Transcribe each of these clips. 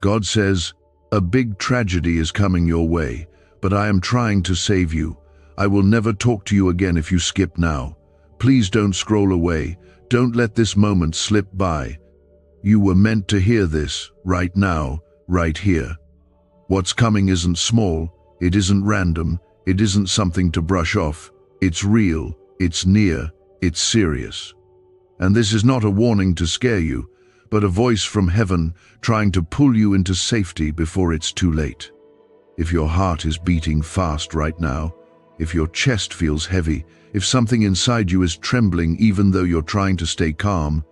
God says, "A big tragedy is coming your way, but I am trying to save you. I will never talk to you again if you skip now. Please don't scroll away. Don't let this moment slip by. You were meant to hear this, right now, right here. What's coming isn't small, it isn't random, it isn't something to brush off. It's real, it's near, it's serious. And this is not a warning to scare you, but a voice from heaven trying to pull you into safety before it's too late. If your heart is beating fast right now, if your chest feels heavy, if something inside you is trembling even though you're trying to stay calm,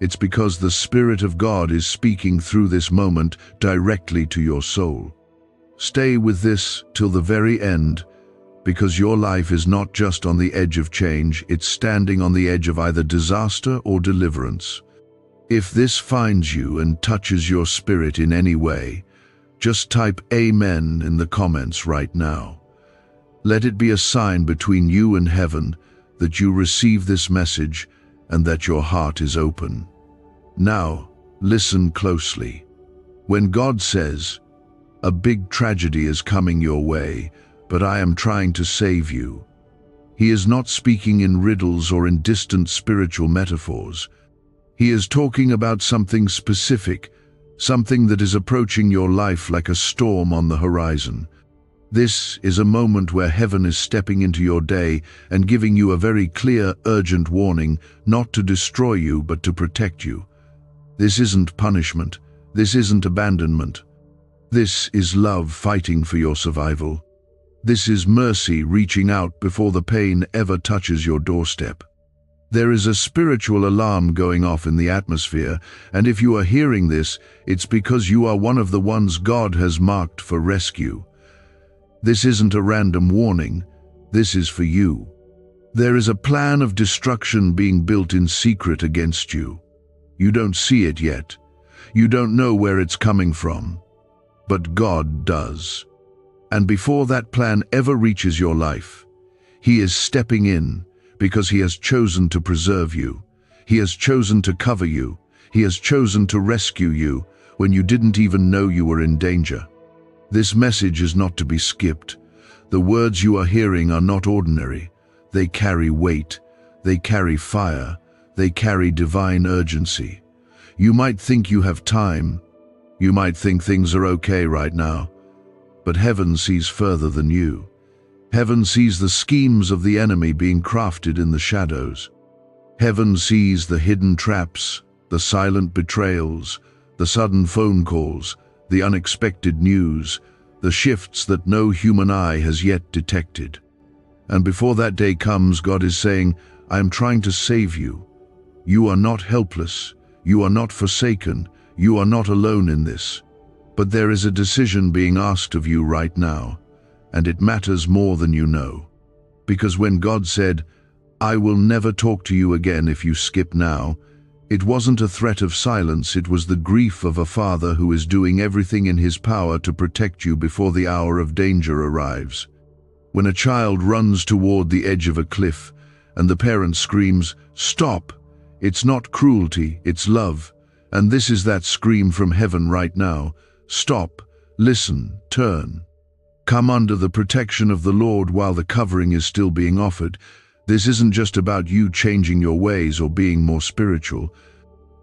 it's because the Spirit of God is speaking through this moment directly to your soul. Stay with this till the very end, because your life is not just on the edge of change, it's standing on the edge of either disaster or deliverance. If this finds you and touches your spirit in any way, just type Amen in the comments right now. Let it be a sign between you and heaven that you receive this message and that your heart is open. Now, listen closely. When God says, "A big tragedy is coming your way, but I am trying to save you," He is not speaking in riddles or in distant spiritual metaphors. He is talking about something specific, something that is approaching your life like a storm on the horizon. This is a moment where heaven is stepping into your day and giving you a very clear, urgent warning, not to destroy you, but to protect you. This isn't punishment. This isn't abandonment. This is love fighting for your survival. This is mercy reaching out before the pain ever touches your doorstep. There is a spiritual alarm going off in the atmosphere, and if you are hearing this, it's because you are one of the ones God has marked for rescue. This isn't a random warning. This is for you. There is a plan of destruction being built in secret against you. You don't see it yet. You don't know where it's coming from. But God does. And before that plan ever reaches your life, He is stepping in because He has chosen to preserve you. He has chosen to cover you. He has chosen to rescue you when you didn't even know you were in danger. This message is not to be skipped. The words you are hearing are not ordinary. They carry weight. They carry fire. They carry divine urgency. You might think you have time. You might think things are okay right now. But heaven sees further than you. Heaven sees the schemes of the enemy being crafted in the shadows. Heaven sees the hidden traps, the silent betrayals, the sudden phone calls, the unexpected news, the shifts that no human eye has yet detected. And before that day comes, God is saying, "I am trying to save you. You are not helpless. You are not forsaken. You are not alone in this. But there is a decision being asked of you right now, and it matters more than you know. Because when God said, 'I will never talk to you again if you skip now,' it wasn't a threat of silence, it was the grief of a father who is doing everything in his power to protect you before the hour of danger arrives. When a child runs toward the edge of a cliff and the parent screams, 'Stop!' It's not cruelty, it's love. And this is that scream from heaven right now. Stop, listen, turn. Come under the protection of the Lord while the covering is still being offered. This isn't just about you changing your ways or being more spiritual.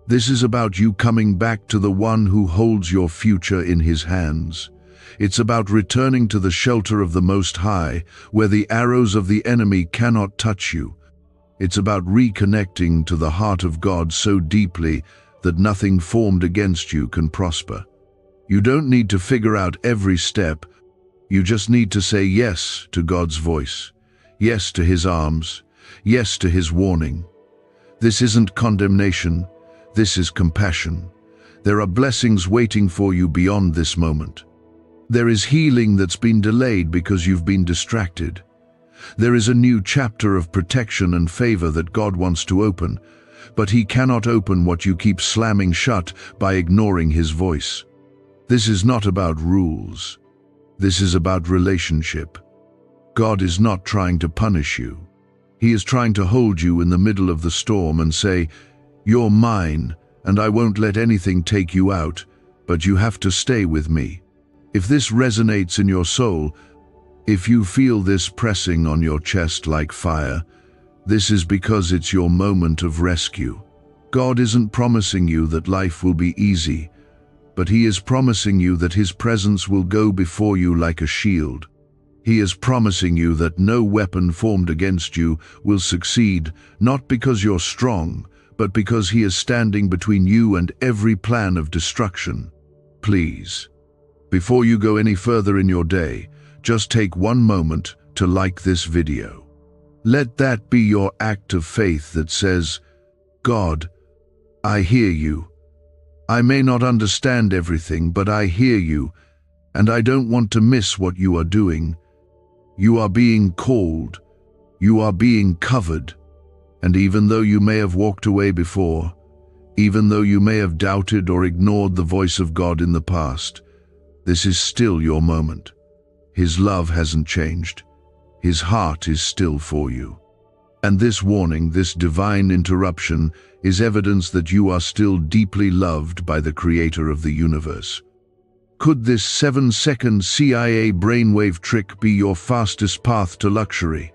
This is about you coming back to the one who holds your future in His hands. It's about returning to the shelter of the Most High, where the arrows of the enemy cannot touch you. It's about reconnecting to the heart of God so deeply that nothing formed against you can prosper. You don't need to figure out every step. You just need to say yes to God's voice, yes to His arms, yes to His warning. This isn't condemnation, this is compassion. There are blessings waiting for you beyond this moment. There is healing that's been delayed because you've been distracted. There is a new chapter of protection and favor that God wants to open, but He cannot open what you keep slamming shut by ignoring His voice. This is not about rules. This is about relationship. God is not trying to punish you. He is trying to hold you in the middle of the storm and say, "You're mine, and I won't let anything take you out, but you have to stay with me. If this resonates in your soul, if you feel this pressing on your chest like fire, this is because it's your moment of rescue. God isn't promising you that life will be easy, but He is promising you that His presence will go before you like a shield. He is promising you that no weapon formed against you will succeed, not because you're strong, but because He is standing between you and every plan of destruction. Please, before you go any further in your day, just take one moment to like this video. Let that be your act of faith that says, God, I hear you. I may not understand everything, but I hear you, and I don't want to miss what you are doing. You are being called. You are being covered. And even though you may have walked away before, even though you may have doubted or ignored the voice of God in the past, this is still your moment. His love hasn't changed. His heart is still for you. And this warning, this divine interruption, is evidence that you are still deeply loved by the Creator of the universe. Could this 7-second CIA brainwave trick be your fastest path to luxury?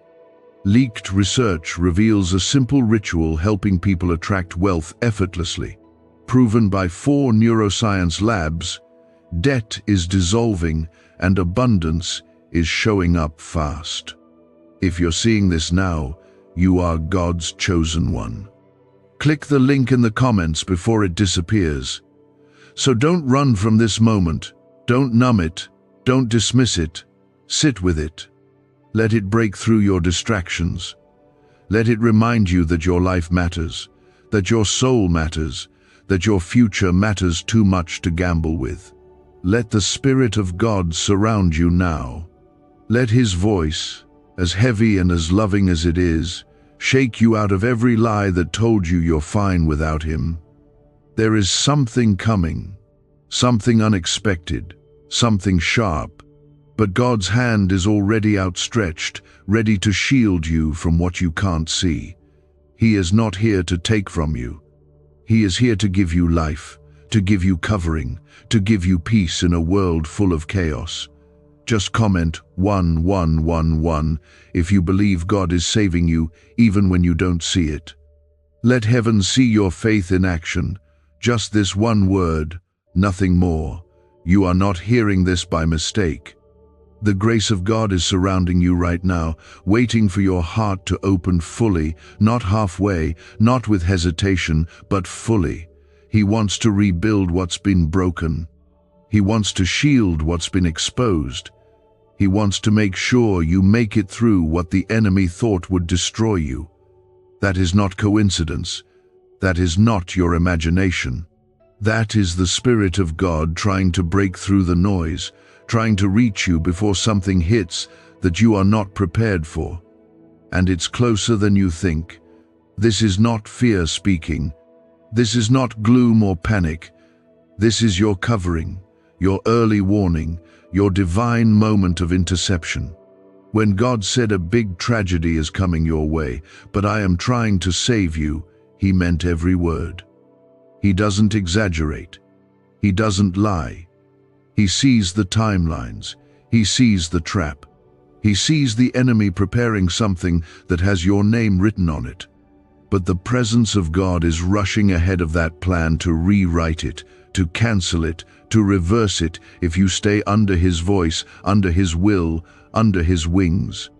Leaked research reveals a simple ritual helping people attract wealth effortlessly. Proven by 4 neuroscience labs, debt is dissolving and abundance is showing up fast. If you're seeing this now, you are God's chosen one. Click the link in the comments before it disappears. So don't run from this moment. Don't numb it. Don't dismiss it. Sit with it. Let it break through your distractions. Let it remind you that your life matters, that your soul matters, that your future matters too much to gamble with. Let the Spirit of God surround you now. Let His voice, as heavy and as loving as it is, shake you out of every lie that told you you're fine without Him. There is something coming, something unexpected, something sharp. But God's hand is already outstretched, ready to shield you from what you can't see. He is not here to take from you. He is here to give you life, to give you covering, to give you peace in a world full of chaos. Just comment 1111 if you believe God is saving you even when you don't see it. Let heaven see your faith in action. Just this one word, nothing more. You are not hearing this by mistake. The grace of God is surrounding you right now, waiting for your heart to open fully, not halfway, not with hesitation, but fully. He wants to rebuild what's been broken. He wants to shield what's been exposed. He wants to make sure you make it through what the enemy thought would destroy you. That is not coincidence. That is not your imagination. That is the Spirit of God trying to break through the noise, trying to reach you before something hits that you are not prepared for. And it's closer than you think. This is not fear speaking. This is not gloom or panic. This is your covering, your early warning, your divine moment of interception. When God said a big tragedy is coming your way, but I am trying to save you, He meant every word. He doesn't exaggerate. He doesn't lie. He sees the timelines. He sees the trap. He sees the enemy preparing something that has your name written on it. But the presence of God is rushing ahead of that plan to rewrite it, to cancel it, to reverse it if you stay under His voice, under His will, under His wings.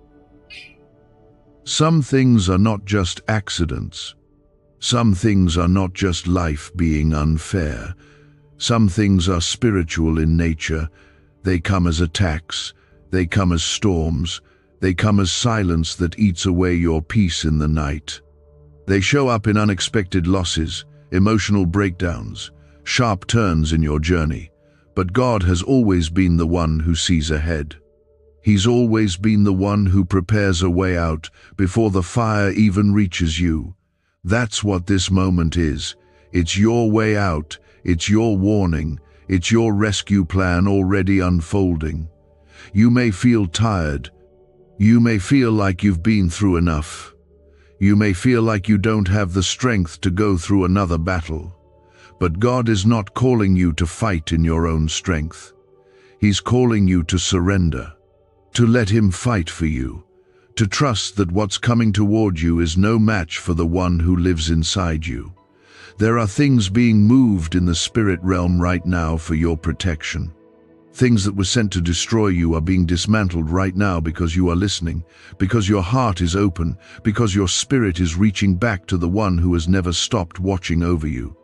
Some things are not just accidents. Some things are not just life being unfair. Some things are spiritual in nature. They come as attacks. They come as storms. They come as silence that eats away your peace in the night. They show up in unexpected losses, emotional breakdowns, sharp turns in your journey. But God has always been the one who sees ahead. He's always been the one who prepares a way out before the fire even reaches you. That's what this moment is. It's your way out. It's your warning. It's your rescue plan already unfolding. You may feel tired. You may feel like you've been through enough. You may feel like you don't have the strength to go through another battle. But God is not calling you to fight in your own strength. He's calling you to surrender, to let Him fight for you, to trust that what's coming toward you is no match for the one who lives inside you. There are things being moved in the spirit realm right now for your protection. Things that were sent to destroy you are being dismantled right now because you are listening, because your heart is open, because your spirit is reaching back to the one who has never stopped watching over you.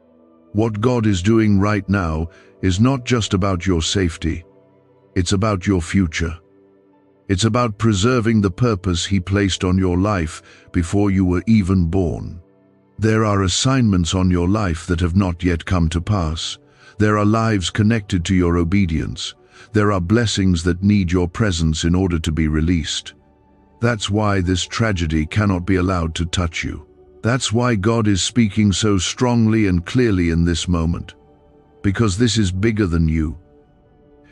What God is doing right now is not just about your safety. It's about your future. It's about preserving the purpose He placed on your life before you were even born. There are assignments on your life that have not yet come to pass. There are lives connected to your obedience. There are blessings that need your presence in order to be released. That's why this tragedy cannot be allowed to touch you. That's why God is speaking so strongly and clearly in this moment. Because this is bigger than you.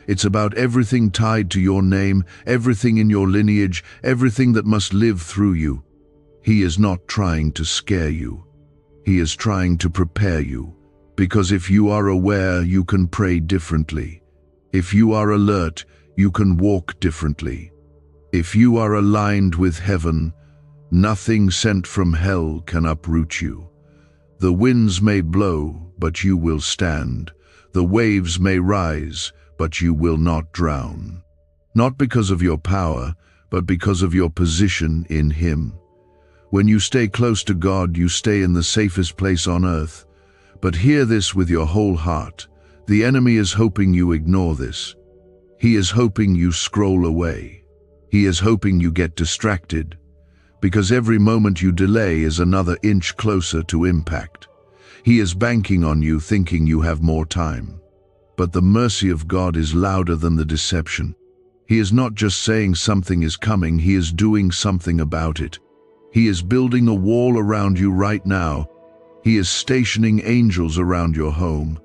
It's about everything tied to your name, everything in your lineage, everything that must live through you. He is not trying to scare you. He is trying to prepare you. Because if you are aware, you can pray differently. If you are alert, you can walk differently. If you are aligned with heaven, nothing sent from hell can uproot you. The winds may blow, but you will stand. The waves may rise, but you will not drown. Not because of your power, but because of your position in Him. When you stay close to God, you stay in the safest place on earth. But hear this with your whole heart. The enemy is hoping you ignore this. He is hoping you scroll away. He is hoping you get distracted. Because every moment you delay is another inch closer to impact. He is banking on you, thinking you have more time. But the mercy of God is louder than the deception. He is not just saying something is coming, He is doing something about it. He is building a wall around you right now. He is stationing angels around your home.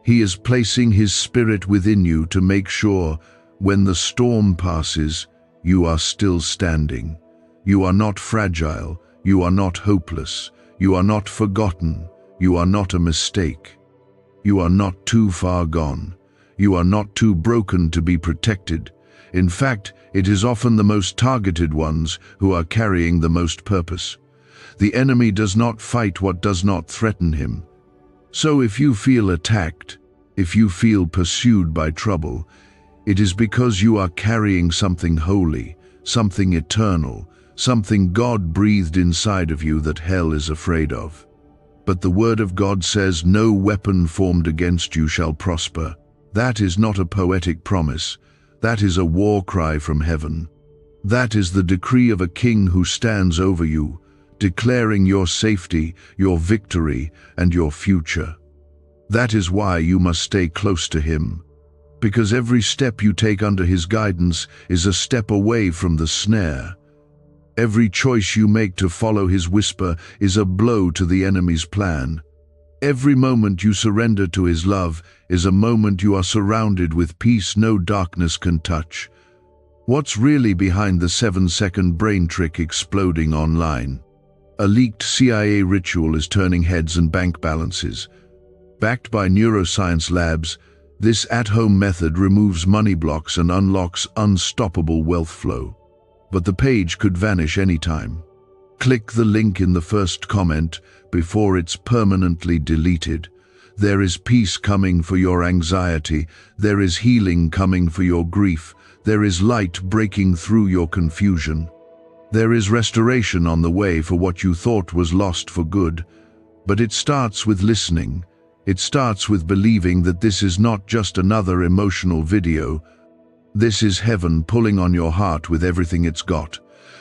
He is placing His Spirit within you to make sure, when the storm passes, you are still standing. You are not fragile. You are not hopeless. You are not forgotten. You are not a mistake. You are not too far gone. You are not too broken to be protected. In fact, it is often the most targeted ones who are carrying the most purpose. The enemy does not fight what does not threaten him. So if you feel attacked, if you feel pursued by trouble, it is because you are carrying something holy, something eternal, something God breathed inside of you that hell is afraid of. But the Word of God says, "No weapon formed against you shall prosper." That is not a poetic promise. That is a war cry from heaven. That is the decree of a king who stands over you, declaring your safety, your victory, and your future. That is why you must stay close to Him. Because every step you take under His guidance is a step away from the snare. Every choice you make to follow His whisper is a blow to the enemy's plan. Every moment you surrender to His love is a moment you are surrounded with peace no darkness can touch. What's really behind the 7-second brain trick exploding online? A leaked CIA ritual is turning heads and bank balances. Backed by neuroscience labs, this at-home method removes money blocks and unlocks unstoppable wealth flow. But the page could vanish anytime. Click the link in the first comment before it's permanently deleted. There is peace coming for your anxiety. There is healing coming for your grief. There is light breaking through your confusion. There is restoration on the way for what you thought was lost for good. But it starts with listening. It starts with believing that this is not just another emotional video. This is heaven pulling on your heart with everything it's got.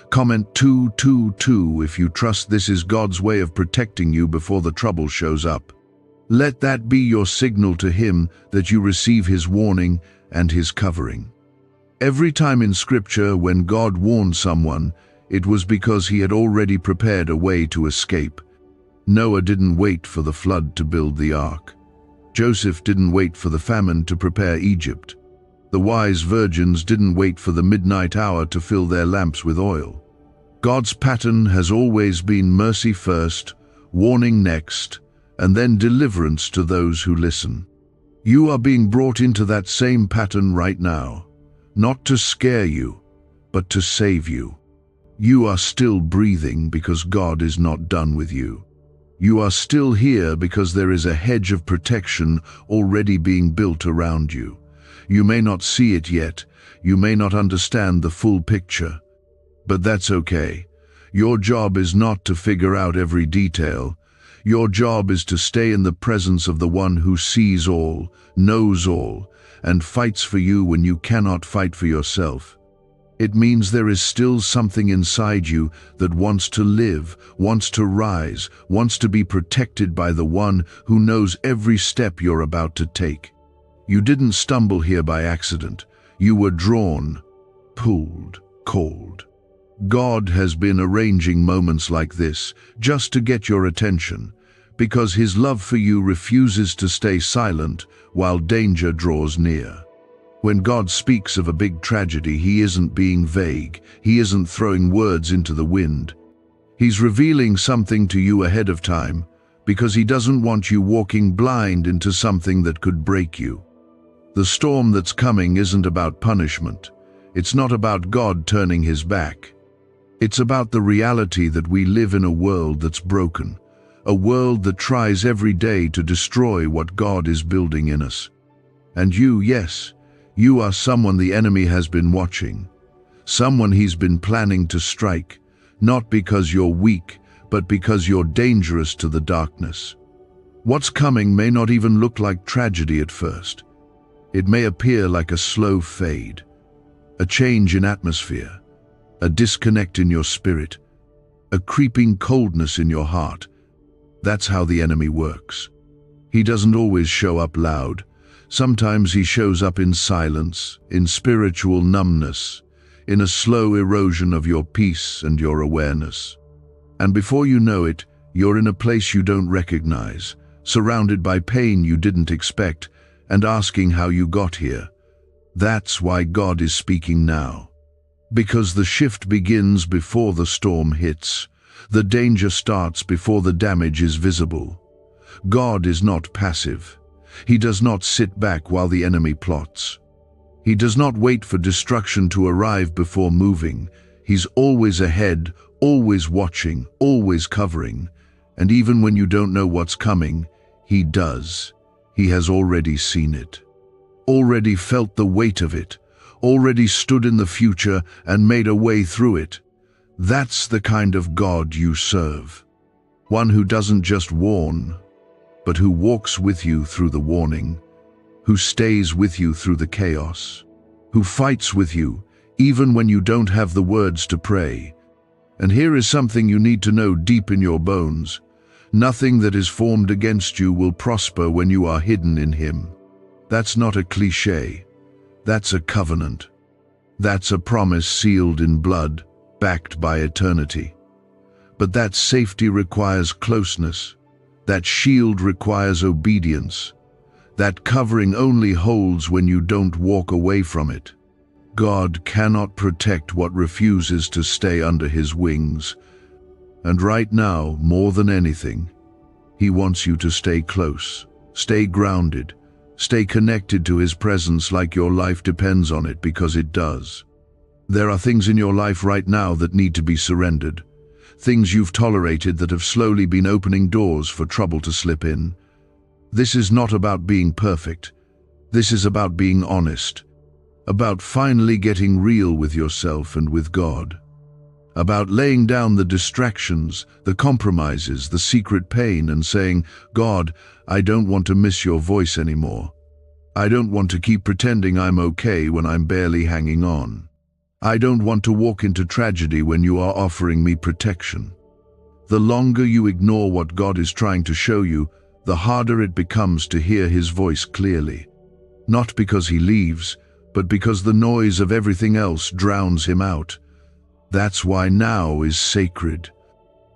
Comment 222 if you trust this is God's way of protecting you before the trouble shows up. Let that be your signal to Him that you receive His warning and His covering. Every time in Scripture when God warned someone, it was because He had already prepared a way to escape. Noah didn't wait for the flood to build the ark. Joseph didn't wait for the famine to prepare Egypt. The wise virgins didn't wait for the midnight hour to fill their lamps with oil. God's pattern has always been mercy first, warning next, and then deliverance to those who listen. You are being brought into that same pattern right now, not to scare you, but to save you. You are still breathing because God is not done with you. You are still here because there is a hedge of protection already being built around you. You may not see it yet, you may not understand the full picture, but that's okay. Your job is not to figure out every detail. Your job is to stay in the presence of the one who sees all, knows all, and fights for you when you cannot fight for yourself. It means there is still something inside you that wants to live, wants to rise, wants to be protected by the one who knows every step you're about to take. You didn't stumble here by accident. You were drawn, pulled, called. God has been arranging moments like this just to get your attention, because his love for you refuses to stay silent while danger draws near. When God speaks of a big tragedy, he isn't being vague. He isn't throwing words into the wind. He's revealing something to you ahead of time because he doesn't want you walking blind into something that could break you. The storm that's coming isn't about punishment. It's not about God turning his back. It's about the reality that we live in a world that's broken, a world that tries every day to destroy what God is building in us. And you, yes, you are someone the enemy has been watching, someone he's been planning to strike, not because you're weak, but because you're dangerous to the darkness. What's coming may not even look like tragedy at first. It may appear like a slow fade, a change in atmosphere, a disconnect in your spirit, a creeping coldness in your heart. That's how the enemy works. He doesn't always show up loud. Sometimes he shows up in silence, in spiritual numbness, in a slow erosion of your peace and your awareness. And before you know it, you're in a place you don't recognize, surrounded by pain you didn't expect, and asking how you got here. That's why God is speaking now. Because the shift begins before the storm hits. The danger starts before the damage is visible. God is not passive. He does not sit back while the enemy plots. He does not wait for destruction to arrive before moving. He's always ahead, always watching, always covering. And even when you don't know what's coming, he does. He has already seen it, already felt the weight of it, already stood in the future and made a way through it. That's the kind of God you serve. One who doesn't just warn, but who walks with you through the warning, who stays with you through the chaos, who fights with you even when you don't have the words to pray. And here is something you need to know deep in your bones. Nothing that is formed against you will prosper when you are hidden in him. That's not a cliché. That's a covenant. That's a promise sealed in blood, backed by eternity. But that safety requires closeness. That shield requires obedience. That covering only holds when you don't walk away from it. God cannot protect what refuses to stay under his wings. And right now, more than anything, he wants you to stay close, stay grounded, stay connected to his presence like your life depends on it, because it does. There are things in your life right now that need to be surrendered. Things you've tolerated that have slowly been opening doors for trouble to slip in. This is not about being perfect. This is about being honest. About finally getting real with yourself and with God. About laying down the distractions, the compromises, the secret pain, and saying, God, I don't want to miss your voice anymore. I don't want to keep pretending I'm okay when I'm barely hanging on. I don't want to walk into tragedy when you are offering me protection. The longer you ignore what God is trying to show you, the harder it becomes to hear his voice clearly. Not because he leaves, but because the noise of everything else drowns him out. That's why now is sacred.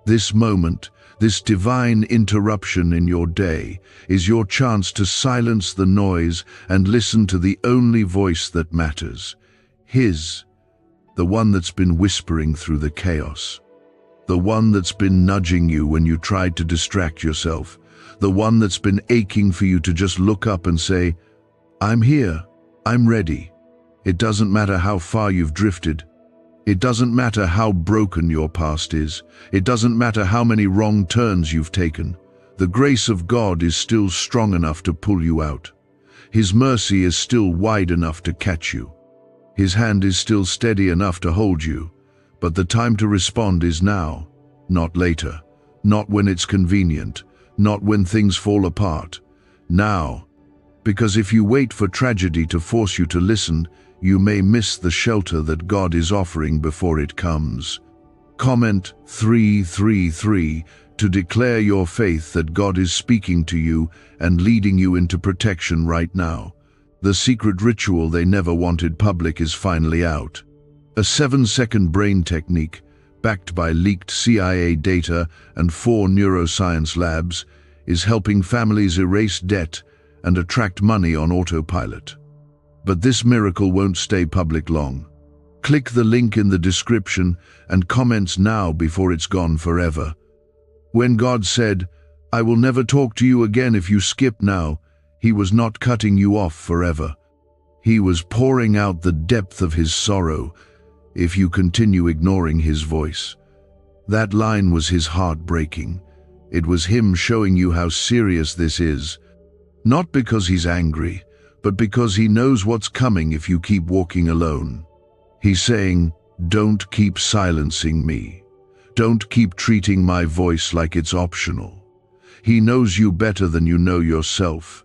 This moment, this divine interruption in your day, is your chance to silence the noise and listen to the only voice that matters. His. The one that's been whispering through the chaos. The one that's been nudging you when you tried to distract yourself. the one that's been aching for you to just look up and say, "I'm here, I'm ready." It doesn't matter how far you've drifted. It doesn't matter how broken your past is. It doesn't matter how many wrong turns you've taken. The grace of God is still strong enough to pull you out. His mercy is still wide enough to catch you. His hand is still steady enough to hold you. But the time to respond is now, not later, not when it's convenient, not when things fall apart. Now. Because if you wait for tragedy to force you to listen, you may miss the shelter that God is offering before it comes. Comment 333 to declare your faith that God is speaking to you and leading you into protection right now. The secret ritual they never wanted public is finally out. A 7-second brain technique, backed by leaked CIA data and 4 neuroscience labs, is helping families erase debt and attract money on autopilot. But this miracle won't stay public long. Click the link in the description and comments now before it's gone forever. When God said, "I will never talk to you again if you skip now," He was not cutting you off forever. He was pouring out the depth of His sorrow if you continue ignoring His voice. That line was His heart breaking. It was Him showing you how serious this is. Not because He's angry, but because He knows what's coming if you keep walking alone. He's saying, "Don't keep silencing me. Don't keep treating my voice like it's optional." He knows you better than you know yourself.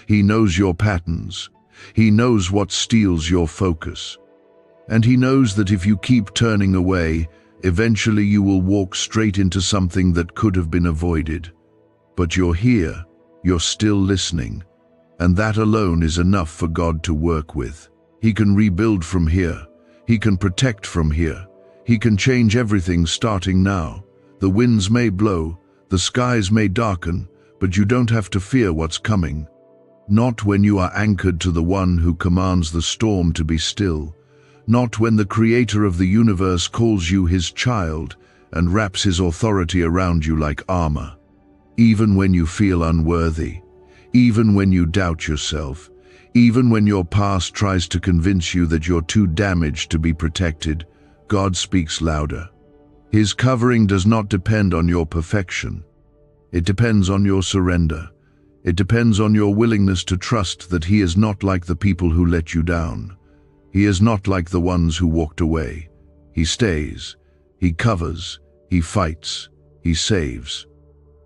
He knows your patterns. He knows what steals your focus. And He knows that if you keep turning away, eventually you will walk straight into something that could have been avoided. But you're here, you're still listening, and that alone is enough for God to work with. He can rebuild from here. He can protect from here. He can change everything starting now. The winds may blow, the skies may darken, but you don't have to fear what's coming. Not when you are anchored to the one who commands the storm to be still. Not when the Creator of the universe calls you His child and wraps His authority around you like armor. Even when you feel unworthy, even when you doubt yourself, even when your past tries to convince you that you're too damaged to be protected, God speaks louder. His covering does not depend on your perfection. It depends on your surrender. It depends on your willingness to trust that He is not like the people who let you down. He is not like the ones who walked away. He stays. He covers. He fights. He saves.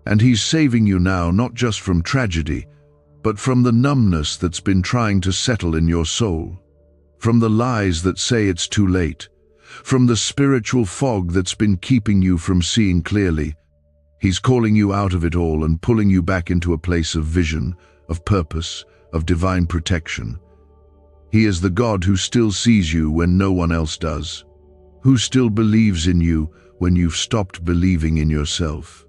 And He's saving you now not just from tragedy, but from the numbness that's been trying to settle in your soul, from the lies that say it's too late, from the spiritual fog that's been keeping you from seeing clearly. He's calling you out of it all and pulling you back into a place of vision, of purpose, of divine protection. He is the God who still sees you when no one else does, who still believes in you when you've stopped believing in yourself,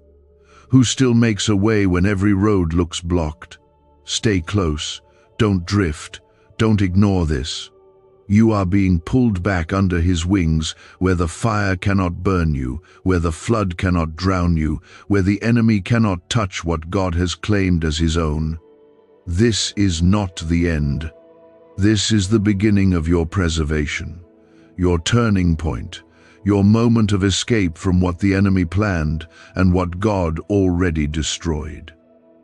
who still makes a way when every road looks blocked. Stay close. Don't drift. Don't ignore this. You are being pulled back under His wings, where the fire cannot burn you, where the flood cannot drown you, where the enemy cannot touch what God has claimed as His own. This is not the end. This is the beginning of your preservation, your turning point, your moment of escape from what the enemy planned and what God already destroyed.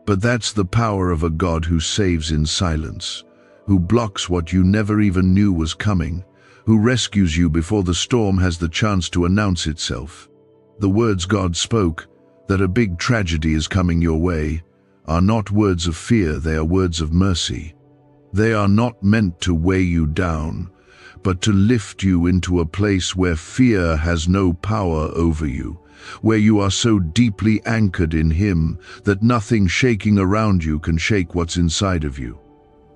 But that's the power of a God who saves in silence, who blocks what you never even knew was coming, who rescues you before the storm has the chance to announce itself. The words God spoke, that a big tragedy is coming your way, are not words of fear, they are words of mercy. They are not meant to weigh you down, but to lift you into a place where fear has no power over you, where you are so deeply anchored in Him that nothing shaking around you can shake what's inside of you.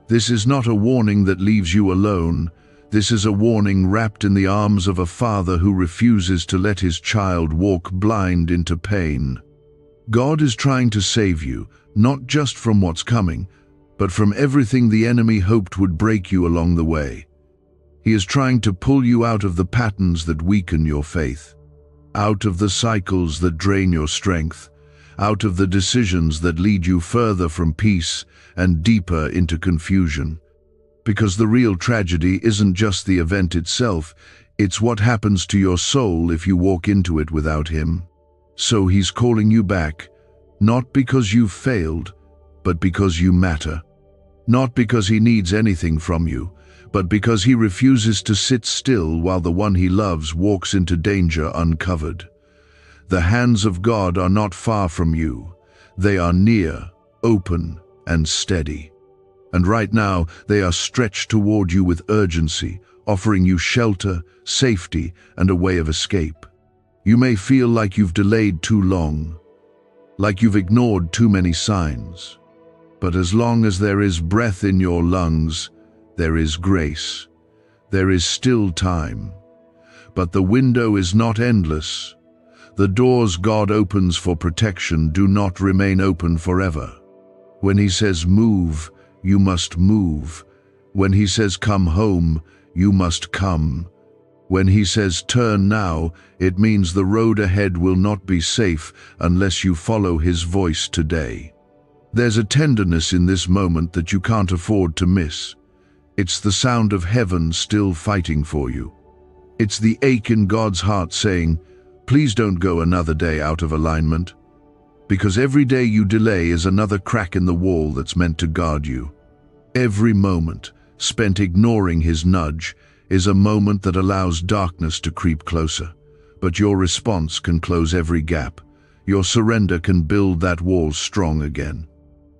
This is not a warning that leaves you alone. This is a warning wrapped in the arms of a father who refuses to let his child walk blind into pain. God is trying to save you, not just from what's coming, but from everything the enemy hoped would break you along the way. He is trying to pull you out of the patterns that weaken your faith, out of the cycles that drain your strength, out of the decisions that lead you further from peace and deeper into confusion. Because the real tragedy isn't just the event itself, it's what happens to your soul if you walk into it without Him. So He's calling you back, not because you've failed, but because you matter. Not because He needs anything from you, but because He refuses to sit still while the one He loves walks into danger uncovered. The hands of God are not far from you. They are near, open, and steady. And right now, they are stretched toward you with urgency, offering you shelter, safety, and a way of escape. You may feel like you've delayed too long, like you've ignored too many signs. But as long as there is breath in your lungs, there is grace. There is still time. But the window is not endless. The doors God opens for protection do not remain open forever. When He says move, you must move. When He says come home, you must come. When He says turn now, it means the road ahead will not be safe unless you follow His voice today. There's a tenderness in this moment that you can't afford to miss. It's the sound of heaven still fighting for you. It's the ache in God's heart saying, please don't go another day out of alignment. Because every day you delay is another crack in the wall that's meant to guard you. Every moment spent ignoring His nudge is a moment that allows darkness to creep closer. But your response can close every gap. Your surrender can build that wall strong again.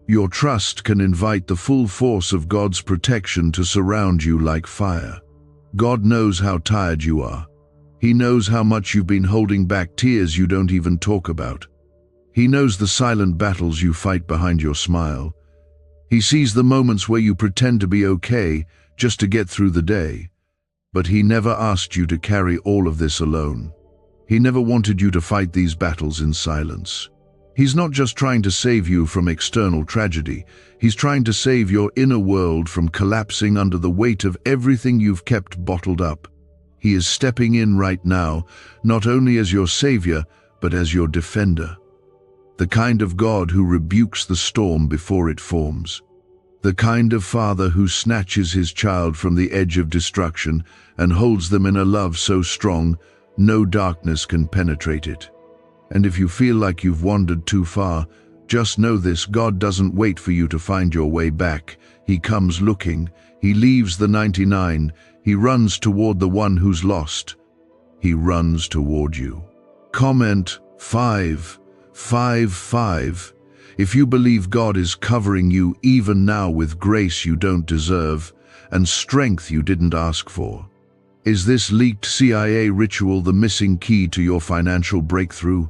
Your trust can invite the full force of God's protection to surround you like fire. God knows how tired you are. He knows how much you've been holding back tears you don't even talk about. He knows the silent battles you fight behind your smile. He sees the moments where you pretend to be okay just to get through the day. But He never asked you to carry all of this alone. He never wanted you to fight these battles in silence. He's not just trying to save you from external tragedy. He's trying to save your inner world from collapsing under the weight of everything you've kept bottled up. He is stepping in right now, not only as your Savior, but as your defender. The kind of God who rebukes the storm before it forms. The kind of Father who snatches His child from the edge of destruction and holds them in a love so strong, no darkness can penetrate it. And if you feel like you've wandered too far, just know this: God doesn't wait for you to find your way back. He comes looking. He leaves the 99. He runs toward the one who's lost. He runs toward you. Comment 555 if you believe God is covering you even now with grace you don't deserve and strength you didn't ask for. Is this leaked CIA ritual the missing key to your financial breakthrough?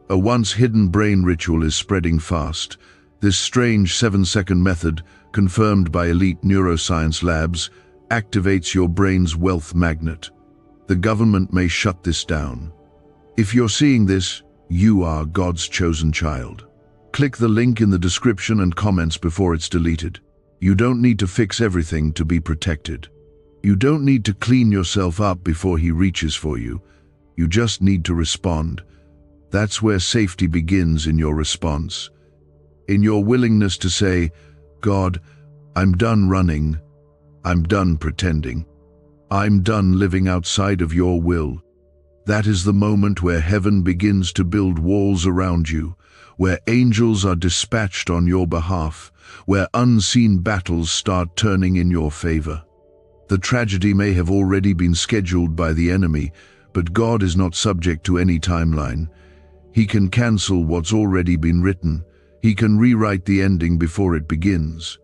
A once hidden brain ritual is spreading fast. This strange 7-second method, confirmed by elite neuroscience labs, activates your brain's wealth magnet. The government may shut this down. If you're seeing this, you are God's chosen child. Click the link in the description and comments before it's deleted. You don't need to fix everything to be protected. You don't need to clean yourself up before He reaches for you. You just need to respond. That's where safety begins, in your response. In your willingness to say, God, I'm done running. I'm done pretending. I'm done living outside of your will. That is the moment where heaven begins to build walls around you, where angels are dispatched on your behalf, where unseen battles start turning in your favor. The tragedy may have already been scheduled by the enemy, but God is not subject to any timeline. He can cancel what's already been written. He can rewrite the ending before it begins.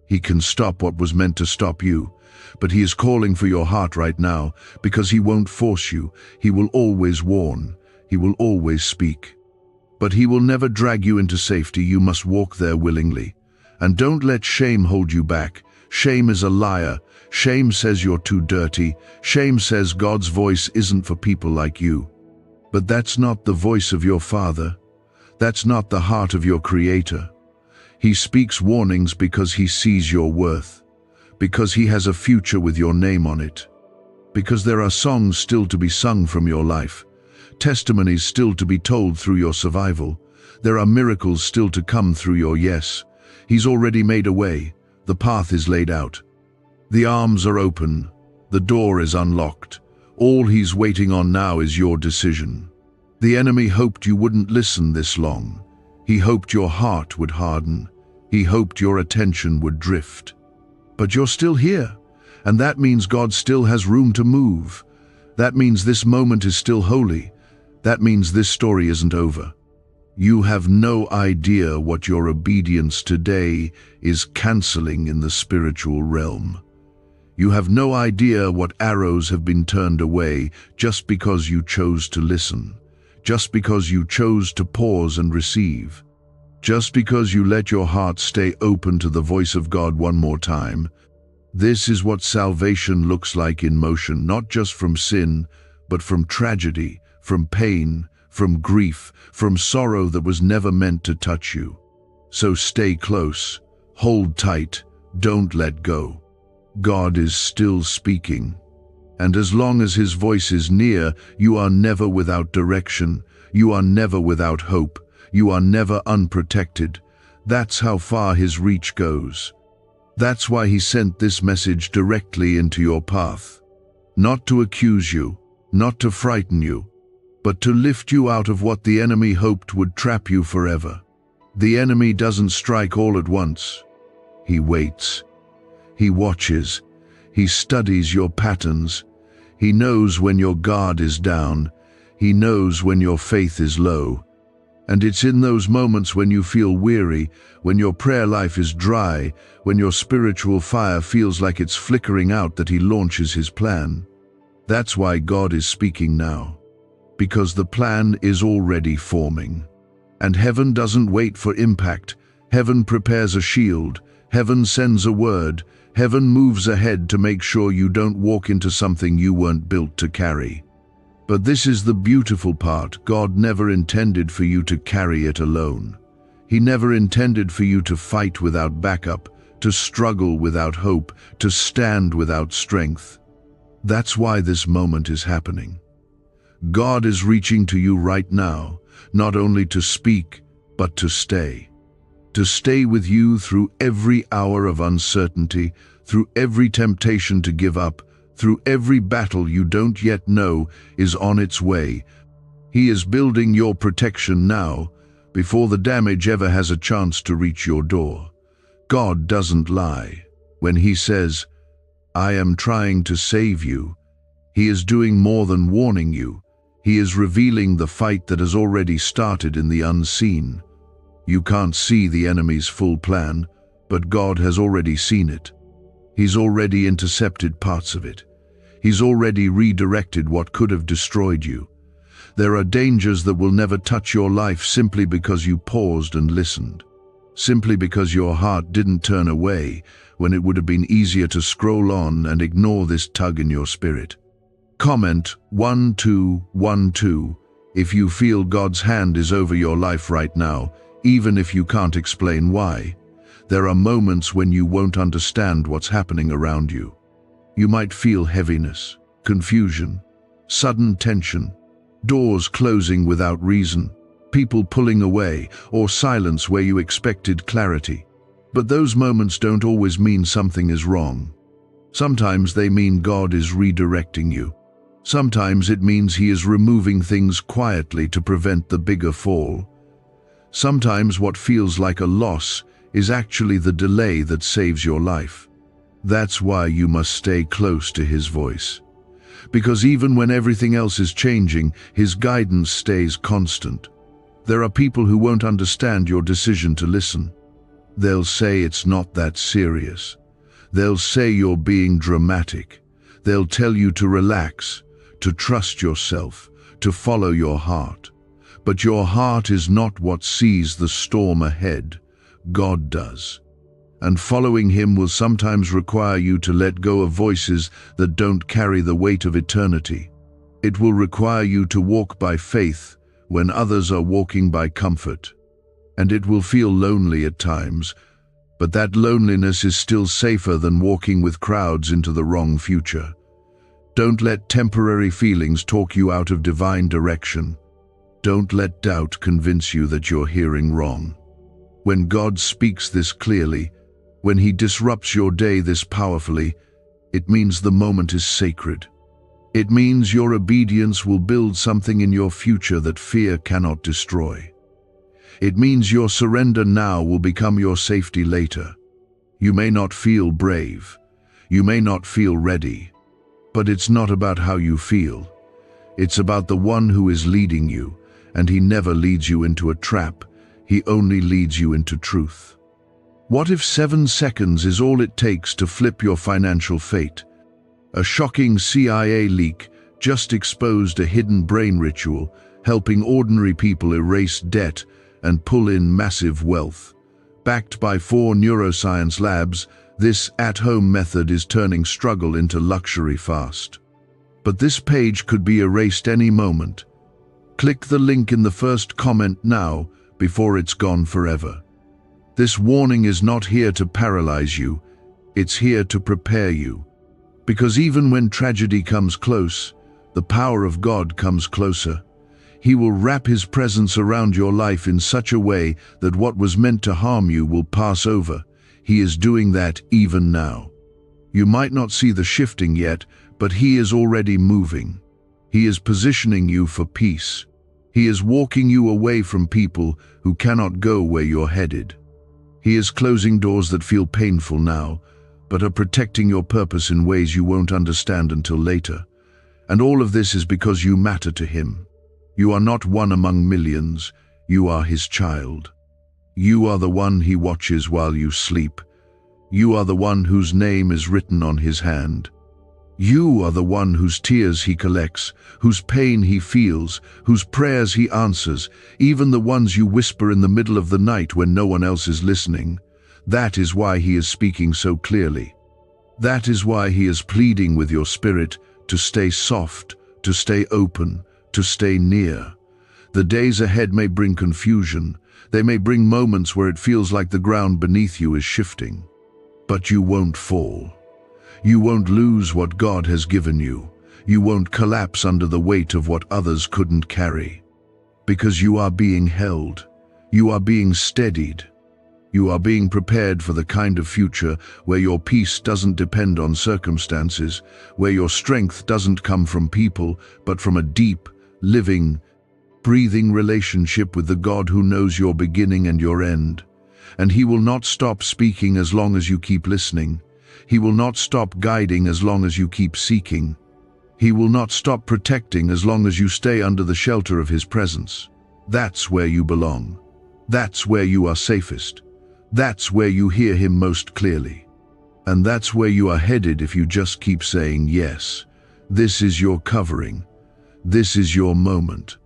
He can stop what was meant to stop you, but He is calling for your heart right now because He won't force you. He will always warn. He will always speak. But He will never drag you into safety. You must walk there willingly. And don't let shame hold you back. Shame is a liar. Shame says you're too dirty. Shame says God's voice isn't for people like you. But that's not the voice of your Father. That's not the heart of your Creator. He speaks warnings because He sees your worth, because He has a future with your name on it, because there are songs still to be sung from your life, testimonies still to be told through your survival. There are miracles still to come through your yes. He's already made a way. The path is laid out. The arms are open. The door is unlocked. All he's waiting on now is your decision. The enemy hoped you wouldn't listen this long. He hoped your heart would harden. He hoped your attention would drift. But you're still here, and that means God still has room to move. That means this moment is still holy. That means this story isn't over. You have no idea what your obedience today is canceling in the spiritual realm. You have no idea what arrows have been turned away just because you chose to listen, just because you chose to pause and receive, just because you let your heart stay open to the voice of God one more time. This is what salvation looks like in motion, not just from sin, but from tragedy, from pain, from grief, from sorrow that was never meant to touch you. So stay close, hold tight, don't let go. God is still speaking. And as long as his voice is near, you are never without direction, you are never without hope, you are never unprotected. That's how far his reach goes. That's why he sent this message directly into your path. Not to accuse you, not to frighten you, but to lift you out of what the enemy hoped would trap you forever. The enemy doesn't strike all at once. He waits. He watches. He studies your patterns. He knows when your guard is down. He knows when your faith is low. And it's in those moments when you feel weary, when your prayer life is dry, when your spiritual fire feels like it's flickering out, that he launches his plan. That's why God is speaking now. Because the plan is already forming. And heaven doesn't wait for impact. Heaven prepares a shield. Heaven sends a word. Heaven moves ahead to make sure you don't walk into something you weren't built to carry. But this is the beautiful part. God never intended for you to carry it alone. He never intended for you to fight without backup, to struggle without hope, to stand without strength. That's why this moment is happening. God is reaching to you right now, not only to speak, but to stay. To stay with you through every hour of uncertainty, through every temptation to give up, through every battle you don't yet know is on its way. He is building your protection now, before the damage ever has a chance to reach your door. God doesn't lie. When he says, "I am trying to save you," he is doing more than warning you. He is revealing the fight that has already started in the unseen. You can't see the enemy's full plan, but God has already seen it. He's already intercepted parts of it. He's already redirected what could have destroyed you. There are dangers that will never touch your life simply because you paused and listened. Simply because your heart didn't turn away when it would have been easier to scroll on and ignore this tug in your spirit. Comment 1212 if you feel God's hand is over your life right now, even if you can't explain why. There are moments when you won't understand what's happening around you. You might feel heaviness, confusion, sudden tension, doors closing without reason, people pulling away, or silence where you expected clarity. But those moments don't always mean something is wrong. Sometimes they mean God is redirecting you. Sometimes it means he is removing things quietly to prevent the bigger fall. Sometimes what feels like a loss is actually the delay that saves your life. That's why you must stay close to his voice. Because even when everything else is changing, his guidance stays constant. There are people who won't understand your decision to listen. They'll say it's not that serious. They'll say you're being dramatic. They'll tell you to relax, to trust yourself, to follow your heart. But your heart is not what sees the storm ahead. God does. And following him will sometimes require you to let go of voices that don't carry the weight of eternity. It will require you to walk by faith when others are walking by comfort. And it will feel lonely at times, but that loneliness is still safer than walking with crowds into the wrong future. Don't let temporary feelings talk you out of divine direction. Don't let doubt convince you that you're hearing wrong. When God speaks this clearly, when He disrupts your day this powerfully, it means the moment is sacred. It means your obedience will build something in your future that fear cannot destroy. It means your surrender now will become your safety later. You may not feel brave. You may not feel ready. But it's not about how you feel. It's about the one who is leading you, and He never leads you into a trap. He only leads you into truth. What if 7 seconds is all it takes to flip your financial fate? A shocking CIA leak just exposed a hidden brain ritual, helping ordinary people erase debt and pull in massive wealth. Backed by 4 neuroscience labs, this at-home method is turning struggle into luxury fast. But this page could be erased any moment. Click the link in the first comment now before it's gone forever. This warning is not here to paralyze you, it's here to prepare you. Because even when tragedy comes close, the power of God comes closer. He will wrap His presence around your life in such a way that what was meant to harm you will pass over. He is doing that even now. You might not see the shifting yet, but He is already moving. He is positioning you for peace. He is walking you away from people who cannot go where you're headed. He is closing doors that feel painful now, but are protecting your purpose in ways you won't understand until later. And all of this is because you matter to Him. You are not one among millions. You are His child. You are the one He watches while you sleep. You are the one whose name is written on His hand. You are the one whose tears He collects, whose pain He feels, whose prayers He answers, even the ones you whisper in the middle of the night when no one else is listening. That is why He is speaking so clearly. That is why He is pleading with your spirit to stay soft, to stay open, to stay near. The days ahead may bring confusion. They may bring moments where it feels like the ground beneath you is shifting. But you won't fall. You won't lose what God has given you. You won't collapse under the weight of what others couldn't carry. Because you are being held. You are being steadied. You are being prepared for the kind of future where your peace doesn't depend on circumstances, where your strength doesn't come from people, but from a deep, living, breathing relationship with the God who knows your beginning and your end. And He will not stop speaking as long as you keep listening. He will not stop guiding as long as you keep seeking. He will not stop protecting as long as you stay under the shelter of His presence. That's where you belong. That's where you are safest. That's where you hear Him most clearly. And that's where you are headed if you just keep saying yes. This is your covering. This is your moment.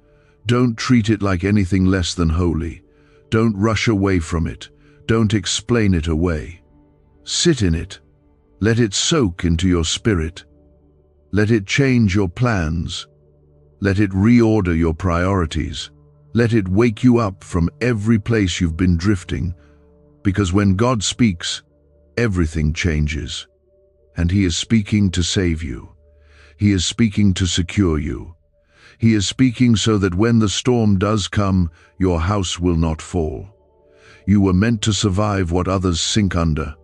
Don't treat it like anything less than holy. Don't rush away from it. Don't explain it away. Sit in it. Let it soak into your spirit. Let it change your plans. Let it reorder your priorities. Let it wake you up from every place you've been drifting. Because when God speaks, everything changes. And He is speaking to save you. He is speaking to secure you. He is speaking so that when the storm does come, your house will not fall. You were meant to survive what others sink under.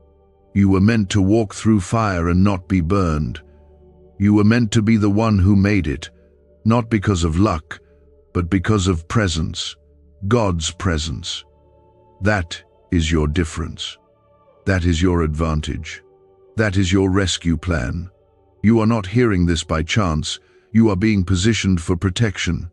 You were meant to walk through fire and not be burned. You were meant to be the one who made it, not because of luck, but because of presence, God's presence. That is your difference. That is your advantage. That is your rescue plan. You are not hearing this by chance. You are being positioned for protection.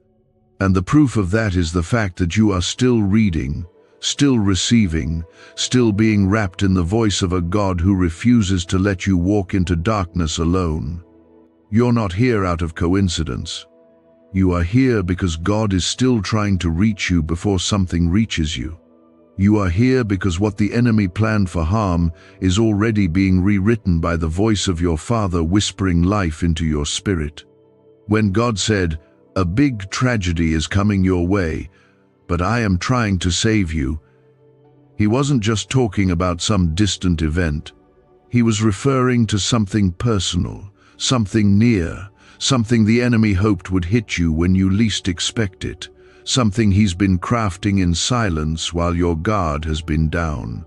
And the proof of that is the fact that you are still reading, still receiving, still being wrapped in the voice of a God who refuses to let you walk into darkness alone. You're not here out of coincidence. You are here because God is still trying to reach you before something reaches you. You are here because what the enemy planned for harm is already being rewritten by the voice of your Father whispering life into your spirit. When God said, "A big tragedy is coming your way, but I am trying to save you," He wasn't just talking about some distant event. He was referring to something personal, something near, something the enemy hoped would hit you when you least expect it, something he's been crafting in silence while your guard has been down.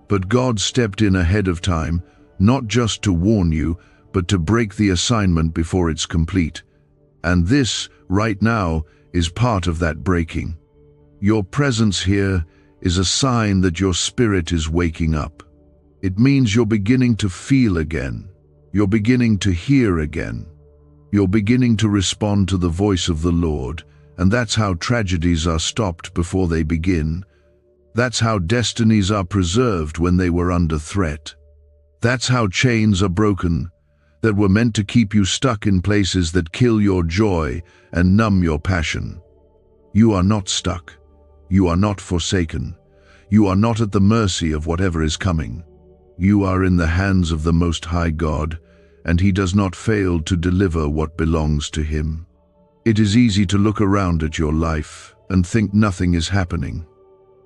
But God stepped in ahead of time, not just to warn you, but to break the assignment before it's complete. And this, right now, is part of that breaking. Your presence here is a sign that your spirit is waking up. It means you're beginning to feel again. You're beginning to hear again. You're beginning to respond to the voice of the Lord, and that's how tragedies are stopped before they begin. That's how destinies are preserved when they were under threat. That's how chains are broken that were meant to keep you stuck in places that kill your joy and numb your passion. You are not stuck. You are not forsaken. You are not at the mercy of whatever is coming. You are in the hands of the Most High God, and He does not fail to deliver what belongs to Him. It is easy to look around at your life and think nothing is happening.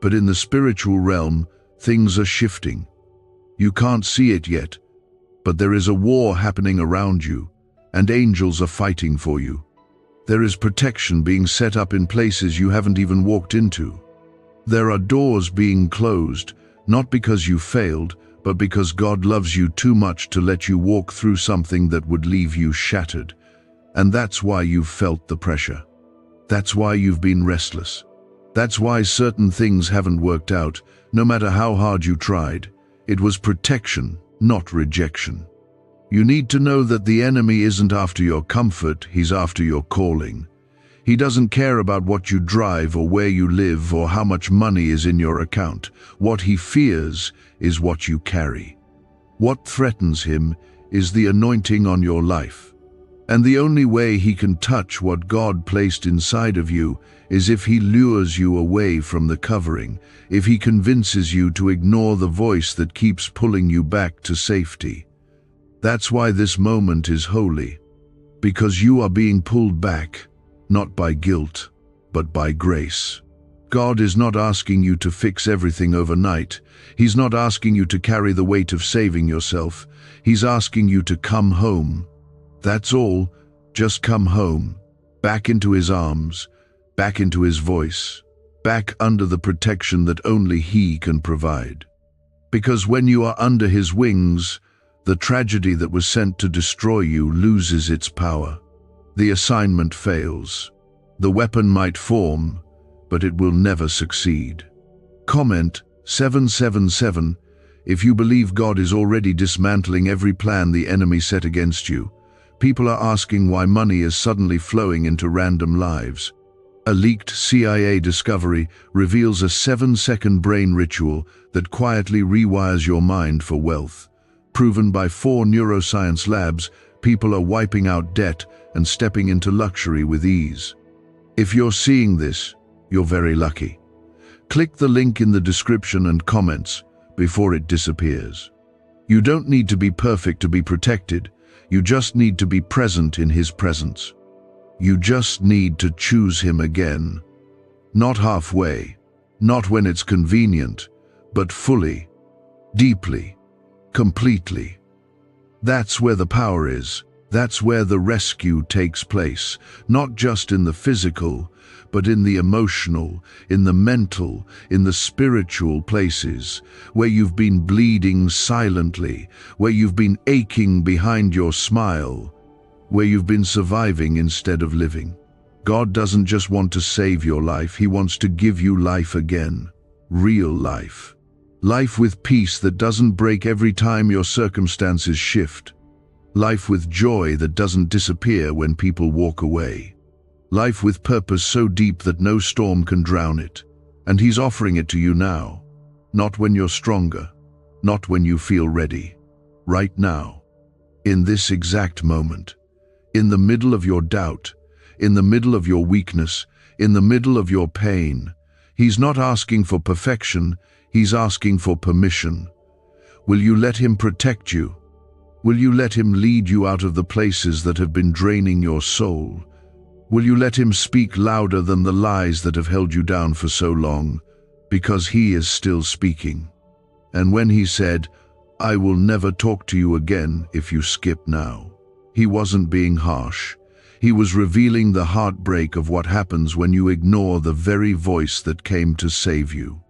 But in the spiritual realm, things are shifting. You can't see it yet, but there is a war happening around you, and angels are fighting for you. There is protection being set up in places you haven't even walked into. There are doors being closed, not because you failed, but because God loves you too much to let you walk through something that would leave you shattered. And that's why you've felt the pressure. That's why you've been restless. That's why certain things haven't worked out, no matter how hard you tried. It was protection, not rejection. You need to know that the enemy isn't after your comfort, he's after your calling. He doesn't care about what you drive or where you live or how much money is in your account. What he fears is what you carry. What threatens him is the anointing on your life. And the only way he can touch what God placed inside of you is if he lures you away from the covering, if he convinces you to ignore the voice that keeps pulling you back to safety. That's why this moment is holy, because you are being pulled back, not by guilt, but by grace. God is not asking you to fix everything overnight. He's not asking you to carry the weight of saving yourself. He's asking you to come home. That's all. Just come home, back into his arms, back into his voice, back under the protection that only he can provide. Because when you are under his wings, the tragedy that was sent to destroy you loses its power. The assignment fails. The weapon might form, but it will never succeed. Comment 777 if you believe God is already dismantling every plan the enemy set against you. People are asking why money is suddenly flowing into random lives. A leaked CIA discovery reveals a 7-second brain ritual that quietly rewires your mind for wealth. Proven by 4 neuroscience labs, people are wiping out debt and stepping into luxury with ease. If you're seeing this, you're very lucky. Click the link in the description and comments before it disappears. You don't need to be perfect to be protected. You just need to be present in his presence. You just need to choose him again. Not halfway, not when it's convenient, but fully, deeply, completely. That's where the power is. That's where the rescue takes place, not just in the physical, but in the emotional, in the mental, in the spiritual places, where you've been bleeding silently, where you've been aching behind your smile, where you've been surviving instead of living. God doesn't just want to save your life, he wants to give you life again. Real life. Life with peace that doesn't break every time your circumstances shift. Life with joy that doesn't disappear when people walk away. Life with purpose so deep that no storm can drown it. And he's offering it to you now. Not when you're stronger. Not when you feel ready. Right now. In this exact moment. In the middle of your doubt. In the middle of your weakness. In the middle of your pain. He's not asking for perfection. He's asking for permission. Will you let him protect you? Will you let him lead you out of the places that have been draining your soul? Will you let him speak louder than the lies that have held you down for so long? Because he is still speaking. And when he said, "I will never talk to you again if you skip now," he wasn't being harsh. He was revealing the heartbreak of what happens when you ignore the very voice that came to save you.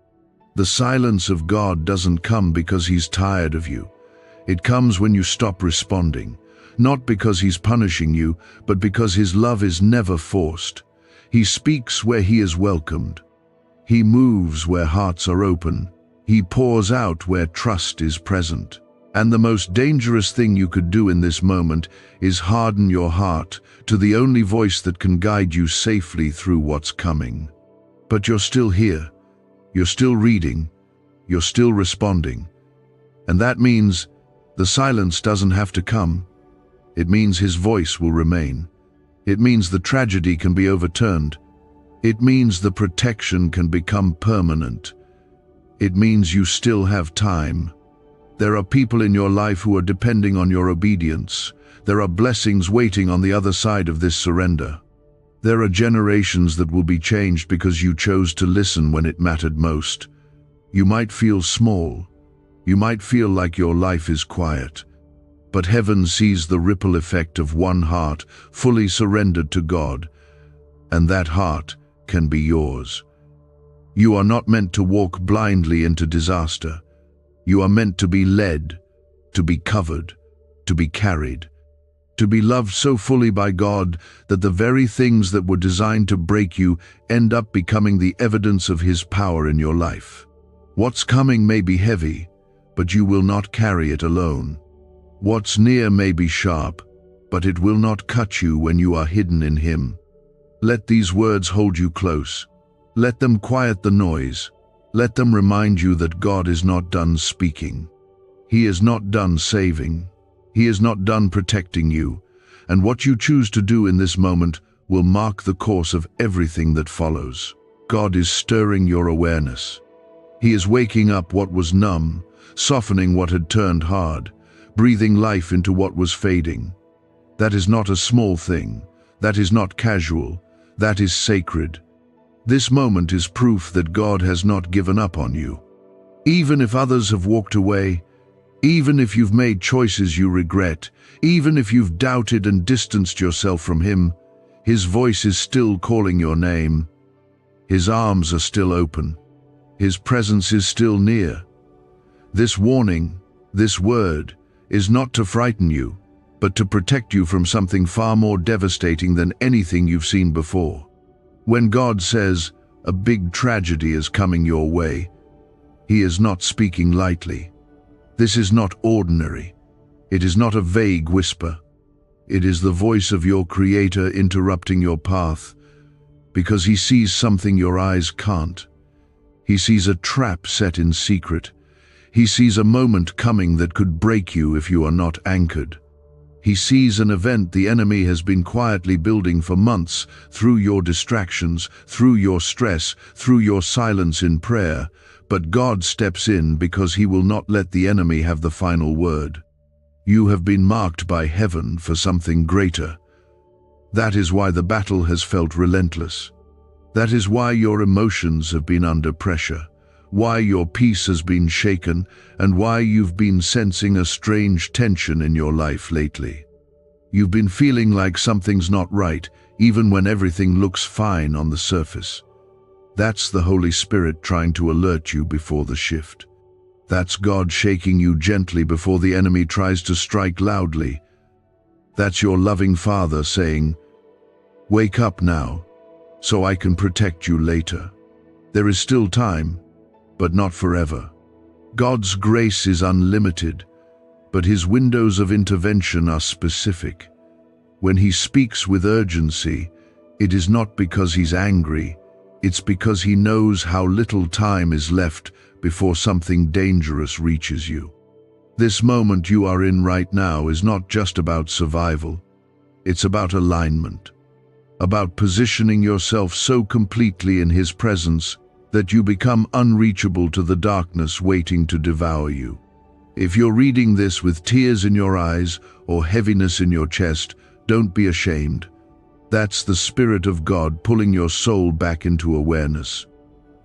The silence of God doesn't come because He's tired of you. It comes when you stop responding, not because He's punishing you, but because His love is never forced. He speaks where He is welcomed. He moves where hearts are open. He pours out where trust is present. And the most dangerous thing you could do in this moment is harden your heart to the only voice that can guide you safely through what's coming. But you're still here. You're still reading. You're still responding. And that means the silence doesn't have to come. It means His voice will remain. It means the tragedy can be overturned. It means the protection can become permanent. It means you still have time. There are people in your life who are depending on your obedience. There are blessings waiting on the other side of this surrender. There are generations that will be changed because you chose to listen when it mattered most. You might feel small. You might feel like your life is quiet. But heaven sees the ripple effect of one heart fully surrendered to God, and that heart can be yours. You are not meant to walk blindly into disaster. You are meant to be led, to be covered, to be carried, to be loved so fully by God that the very things that were designed to break you end up becoming the evidence of His power in your life. What's coming may be heavy, but you will not carry it alone. What's near may be sharp, but it will not cut you when you are hidden in Him. Let these words hold you close. Let them quiet the noise. Let them remind you that God is not done speaking. He is not done saving. He is not done protecting you. And what you choose to do in this moment will mark the course of everything that follows. God is stirring your awareness. He is waking up what was numb, softening what had turned hard, breathing life into what was fading. That is not a small thing. That is not casual. That is sacred. This moment is proof that God has not given up on you. Even if others have walked away, even if you've made choices you regret, even if you've doubted and distanced yourself from Him, His voice is still calling your name. His arms are still open. His presence is still near. This warning, this word, is not to frighten you, but to protect you from something far more devastating than anything you've seen before. When God says, "A big tragedy is coming your way," He is not speaking lightly. This is not ordinary. It is not a vague whisper. It is the voice of your Creator interrupting your path, because He sees something your eyes can't. He sees a trap set in secret. He sees a moment coming that could break you if you are not anchored. He sees an event the enemy has been quietly building for months through your distractions, through your stress, through your silence in prayer. But God steps in because He will not let the enemy have the final word. You have been marked by heaven for something greater. That is why the battle has felt relentless. That is why your emotions have been under pressure, why your peace has been shaken, and why you've been sensing a strange tension in your life lately. You've been feeling like something's not right, even when everything looks fine on the surface. That's the Holy Spirit trying to alert you before the shift. That's God shaking you gently before the enemy tries to strike loudly. That's your loving Father saying, "Wake up now, so I can protect you later." There is still time, but not forever. God's grace is unlimited, but His windows of intervention are specific. When He speaks with urgency, it is not because He's angry, it's because He knows how little time is left before something dangerous reaches you. This moment you are in right now is not just about survival. It's about alignment, about positioning yourself so completely in His presence that you become unreachable to the darkness waiting to devour you. If you're reading this with tears in your eyes or heaviness in your chest, don't be ashamed. That's the Spirit of God pulling your soul back into awareness.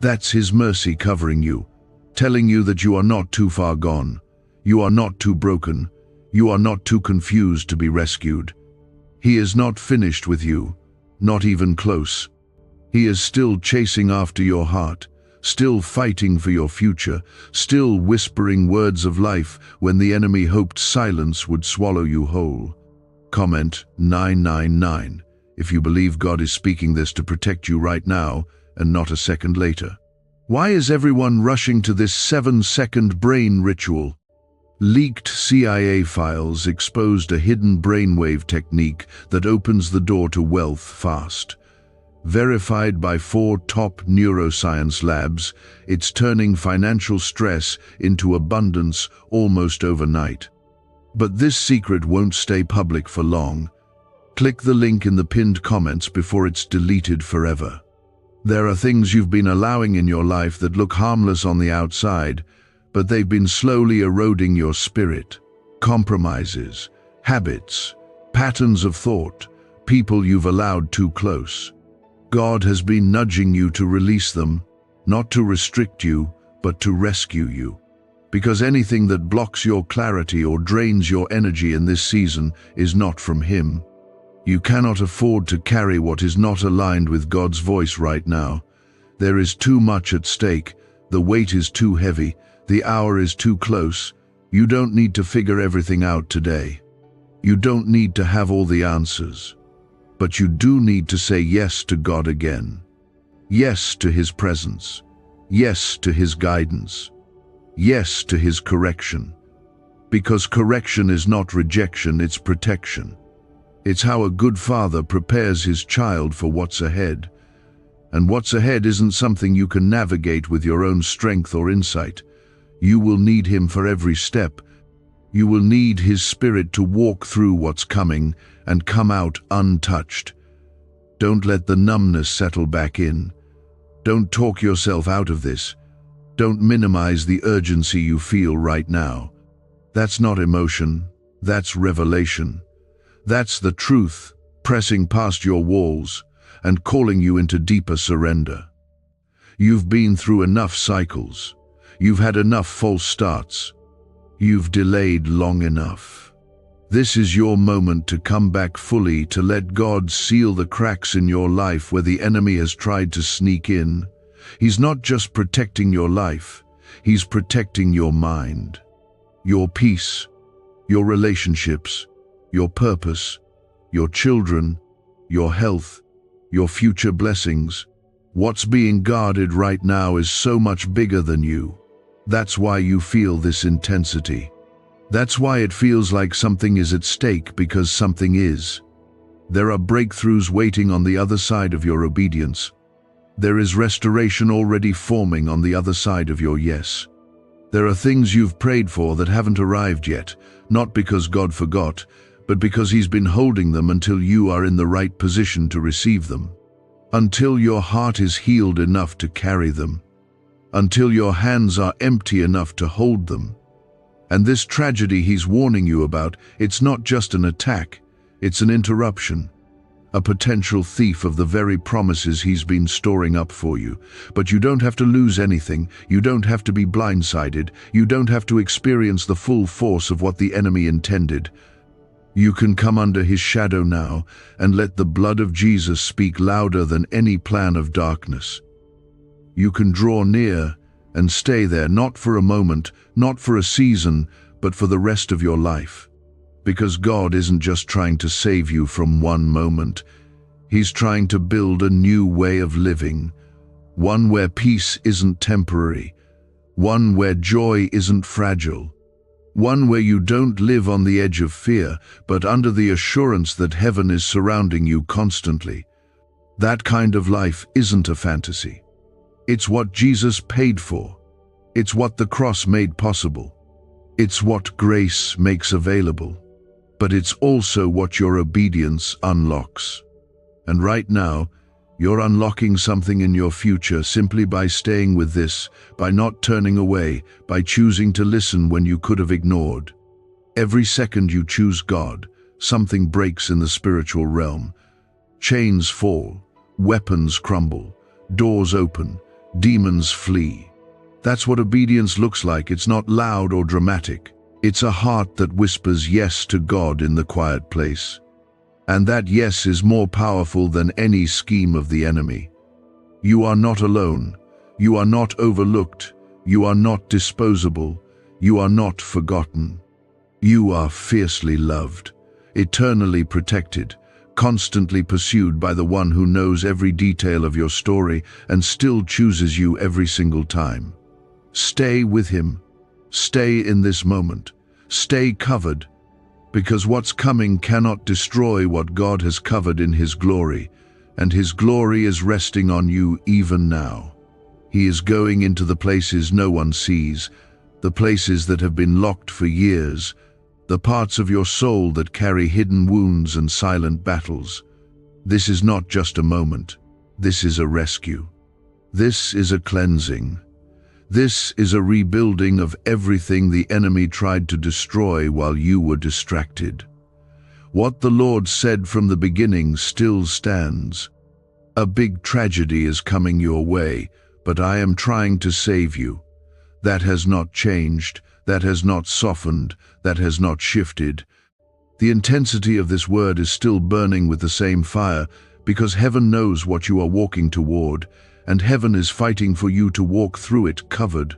That's His mercy covering you, telling you that you are not too far gone. You are not too broken. You are not too confused to be rescued. He is not finished with you, not even close. He is still chasing after your heart, still fighting for your future, still whispering words of life when the enemy hoped silence would swallow you whole. Comment 999 if you believe God is speaking this to protect you right now and not a second later. Why is everyone rushing to this 7-second brain ritual? Leaked CIA files exposed a hidden brainwave technique that opens the door to wealth fast. Verified by 4 top neuroscience labs, it's turning financial stress into abundance almost overnight. But this secret won't stay public for long. Click the link in the pinned comments before it's deleted forever. There are things you've been allowing in your life that look harmless on the outside, but they've been slowly eroding your spirit. Compromises, habits, patterns of thought, people you've allowed too close. God has been nudging you to release them, not to restrict you, but to rescue you. Because anything that blocks your clarity or drains your energy in this season is not from Him. You cannot afford to carry what is not aligned with God's voice right now. There is too much at stake, the weight is too heavy, the hour is too close. You don't need to figure everything out today. You don't need to have all the answers. But you do need to say yes to God again. Yes to His presence. Yes to His guidance. Yes to His correction. Because correction is not rejection, it's protection. It's how a good father prepares his child for what's ahead. And what's ahead isn't something you can navigate with your own strength or insight. You will need Him for every step. You will need His Spirit to walk through what's coming and come out untouched. Don't let the numbness settle back in. Don't talk yourself out of this. Don't minimize the urgency you feel right now. That's not emotion, that's revelation. That's the truth, pressing past your walls and calling you into deeper surrender. You've been through enough cycles. You've had enough false starts. You've delayed long enough. This is your moment to come back fully, to let God seal the cracks in your life where the enemy has tried to sneak in. He's not just protecting your life, He's protecting your mind, your peace, your relationships, your purpose, your children, your health, your future blessings. What's being guarded right now is so much bigger than you. That's why you feel this intensity. That's why it feels like something is at stake, because something is. There are breakthroughs waiting on the other side of your obedience. There is restoration already forming on the other side of your yes. There are things you've prayed for that haven't arrived yet, not because God forgot, but because He's been holding them until you are in the right position to receive them. Until your heart is healed enough to carry them. Until your hands are empty enough to hold them. And this tragedy He's warning you about, it's not just an attack, it's an interruption. A potential thief of the very promises He's been storing up for you. But you don't have to lose anything, you don't have to be blindsided, you don't have to experience the full force of what the enemy intended. You can come under His shadow now and let the blood of Jesus speak louder than any plan of darkness. You can draw near and stay there, not for a moment, not for a season, but for the rest of your life. Because God isn't just trying to save you from one moment. He's trying to build a new way of living, one where peace isn't temporary, one where joy isn't fragile, one where you don't live on the edge of fear, but under the assurance that heaven is surrounding you constantly. That kind of life isn't a fantasy. It's what Jesus paid for. It's what the cross made possible. It's what grace makes available. But it's also what your obedience unlocks. And right now, you're unlocking something in your future simply by staying with this, by not turning away, by choosing to listen when you could have ignored. Every second you choose God, something breaks in the spiritual realm. Chains fall, weapons crumble, doors open, demons flee. That's what obedience looks like. It's not loud or dramatic. It's a heart that whispers yes to God in the quiet place. And that yes is more powerful than any scheme of the enemy. You are not alone. You are not overlooked. You are not disposable. You are not forgotten. You are fiercely loved, eternally protected, constantly pursued by the one who knows every detail of your story and still chooses you every single time. Stay with him. Stay in this moment. Stay covered, because what's coming cannot destroy what God has covered in his glory, and his glory is resting on you even now. He is going into the places no one sees, the places that have been locked for years, the parts of your soul that carry hidden wounds and silent battles. This is not just a moment. This is a rescue. This is a cleansing. This is a rebuilding of everything the enemy tried to destroy while you were distracted. What the Lord said from the beginning still stands. A big tragedy is coming your way, but I am trying to save you. That has not changed, that has not softened, that has not shifted. The intensity of this word is still burning with the same fire, because heaven knows what you are walking toward, and heaven is fighting for you to walk through it covered.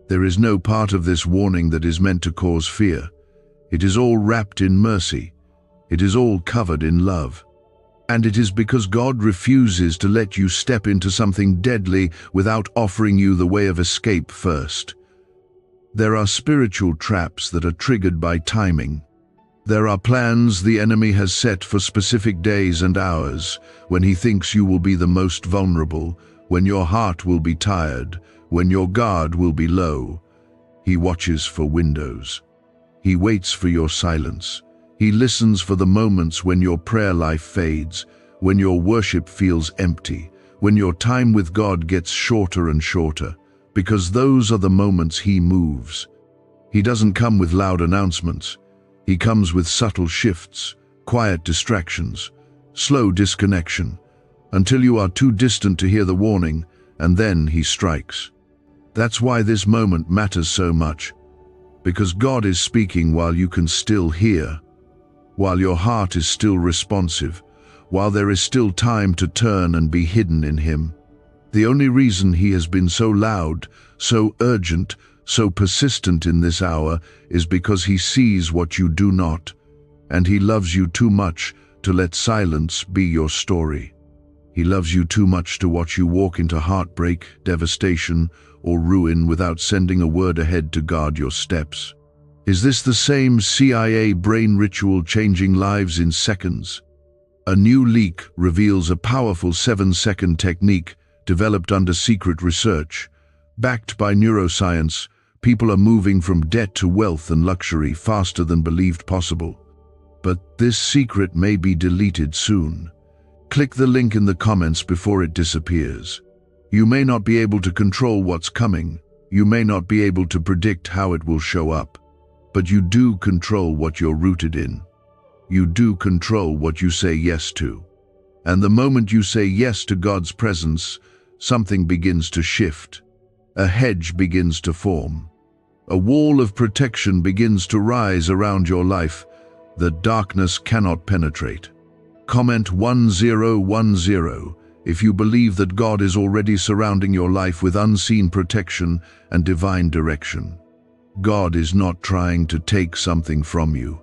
There is no part of this warning that is meant to cause fear. It is all wrapped in mercy. It is all covered in love. And it is because God refuses to let you step into something deadly without offering you the way of escape first. There are spiritual traps that are triggered by timing. There are plans the enemy has set for specific days and hours, when he thinks you will be the most vulnerable, when your heart will be tired, when your guard will be low. He watches for windows. He waits for your silence. He listens for the moments when your prayer life fades, when your worship feels empty, when your time with God gets shorter and shorter, because those are the moments he moves. He doesn't come with loud announcements. He comes with subtle shifts, quiet distractions, slow disconnection, until you are too distant to hear the warning, and then he strikes. That's why this moment matters so much, because God is speaking while you can still hear, while your heart is still responsive, while there is still time to turn and be hidden in him. The only reason he has been so loud, so urgent, so persistent in this hour is because he sees what you do not, and he loves you too much to let silence be your story. He loves you too much to watch you walk into heartbreak, devastation, or ruin without sending a word ahead to guard your steps. Is this the same CIA brain ritual changing lives in seconds? A new leak reveals a powerful 7-second technique developed under secret research. Backed by neuroscience, people are moving from debt to wealth and luxury faster than believed possible. But this secret may be deleted soon. Click the link in the comments before it disappears. You may not be able to control what's coming. You may not be able to predict how it will show up. But you do control what you're rooted in. You do control what you say yes to. And the moment you say yes to God's presence, something begins to shift. A hedge begins to form. A wall of protection begins to rise around your life that darkness cannot penetrate. Comment 1010 if you believe that God is already surrounding your life with unseen protection and divine direction. God is not trying to take something from you.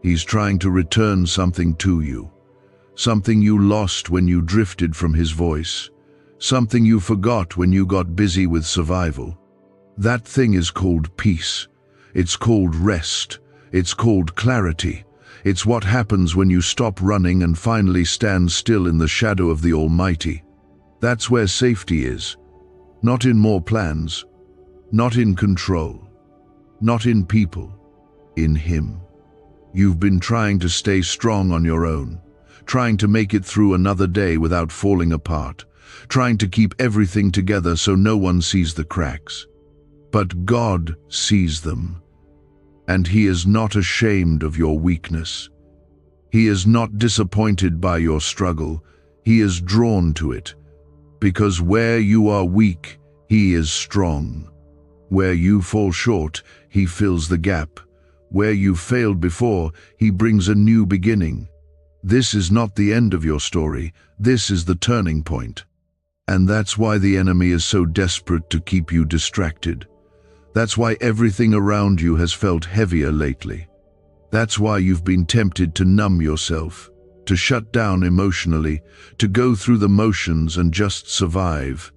He's trying to return something to you. Something you lost when you drifted from his voice. Something you forgot when you got busy with survival. That thing is called peace. It's called rest. It's called clarity. It's what happens when you stop running and finally stand still in the shadow of the Almighty. That's where safety is. Not in more plans. Not in control. Not in people. In him. You've been trying to stay strong on your own. Trying to make it through another day without falling apart. Trying to keep everything together so no one sees the cracks. But God sees them. And he is not ashamed of your weakness. He is not disappointed by your struggle. He is drawn to it. Because where you are weak, he is strong. Where you fall short, he fills the gap. Where you failed before, he brings a new beginning. This is not the end of your story. This is the turning point. And that's why the enemy is so desperate to keep you distracted. That's why everything around you has felt heavier lately. That's why you've been tempted to numb yourself, to shut down emotionally, to go through the motions and just survive.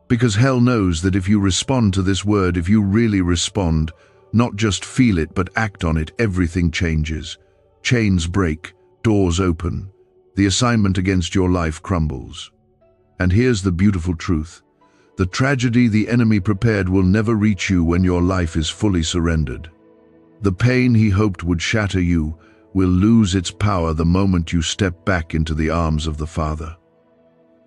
Because hell knows that if you respond to this word, if you really respond, not just feel it but act on it, everything changes. Chains break, doors open, the assignment against your life crumbles. And here's the beautiful truth. The tragedy the enemy prepared will never reach you when your life is fully surrendered. The pain he hoped would shatter you will lose its power the moment you step back into the arms of the Father.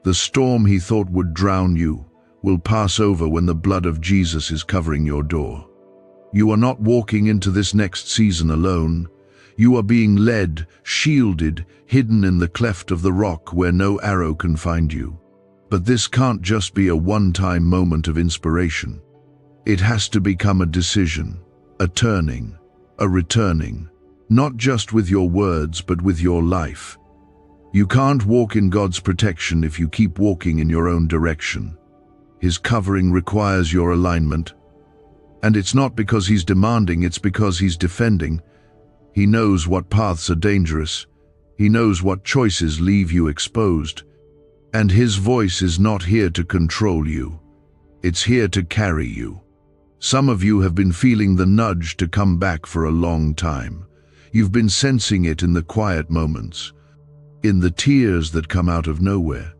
The storm he thought would drown you will pass over when the blood of Jesus is covering your door. You are not walking into this next season alone. You are being led, shielded, hidden in the cleft of the rock where no arrow can find you. But this can't just be a one-time moment of inspiration. It has to become a decision, a turning, a returning, not just with your words but with your life. You can't walk in God's protection if you keep walking in your own direction. His covering requires your alignment. And it's not because he's demanding, it's because he's defending. He knows what paths are dangerous. He knows what choices leave you exposed. And his voice is not here to control you. It's here to carry you. Some of you have been feeling the nudge to come back for a long time. You've been sensing it in the quiet moments, in the tears that come out of nowhere,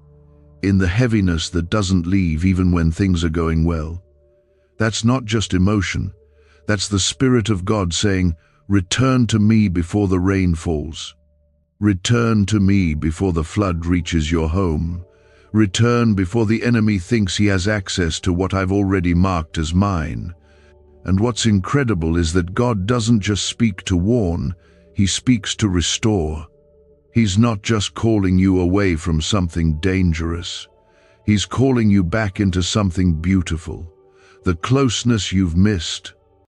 in the heaviness that doesn't leave even when things are going well. That's not just emotion. That's the Spirit of God saying, "Return to me before the rain falls. Return to me before the flood reaches your home. Return before the enemy thinks he has access to what I've already marked as mine." And what's incredible is that God doesn't just speak to warn, he speaks to restore. He's not just calling you away from something dangerous. He's calling you back into something beautiful. The closeness you've missed,